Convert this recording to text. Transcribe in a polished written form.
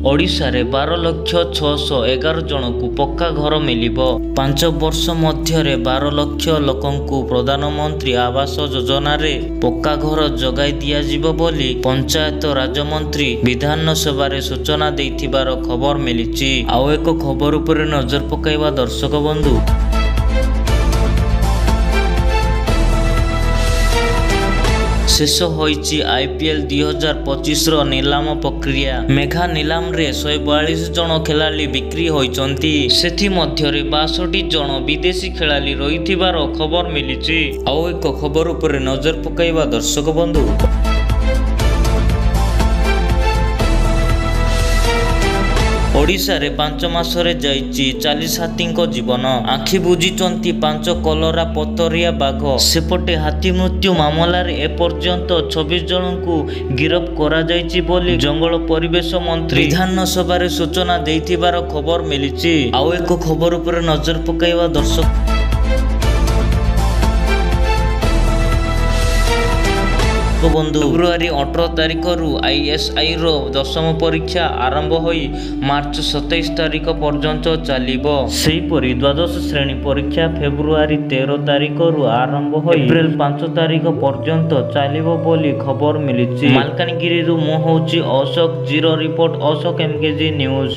ओडिशारे 12,611 जनकु पक्का घर मिलिब। 5 वर्ष मध्य 12 लाख लोकंकु प्रधानमंत्री आवास योजना रे पक्का घर जगाई दिया जिवो बोली पंचायत राज्यमंत्री विधानसभा रे सूचना देथिबार खबर मिलिछि। आउ एक खबर उपरे नजर पकाइबा दर्शक बंधु। शेष होइछि आईपीएल 2025 रो नीलाम प्रक्रिया। मेघा नीलाम रे 142 जन खेलाड़ी बिक्री होइचंती। सेथि मध्य 62 जन विदेशी खेलाड़ी रहिथिबार खबर मिलिछि। आउ एक खबर उपरे नजर पकाइबा दर्शक बंधु। ओडिशा रे 5 मासरे जाइछि 40 हाथींको जीवन। आखि बुझिचंती 5 कलरा पतरिया बाघ। सेपटे हाथी मृत्यु मामला रे एपर्यंत 26 जनकु गिरफ करा जाइछि बोली जंगल परिवेश मंत्री विधानसभा रे सूचना देथिबार खबर मिलिछि। आउ एक खबर उपरे नजर पकाइबा दर्शक बंधु। फेब्रुआरी 18 तारिख रु आईएसआई रो 10म परीक्षा आरंभ होई मार्च 27 तारिख पर्यंत चलिबो। सेहीपरि द्वादश श्रेणी परीक्षा फेब्रुआरी 13 तारिख रु आरंभ होई एप्रिल 5 तारिख पर्यंत चलिबो बोली खबर मिलिछि। मालकानगिरी रु मु होउछि Ashok zero report Ashok MKG news.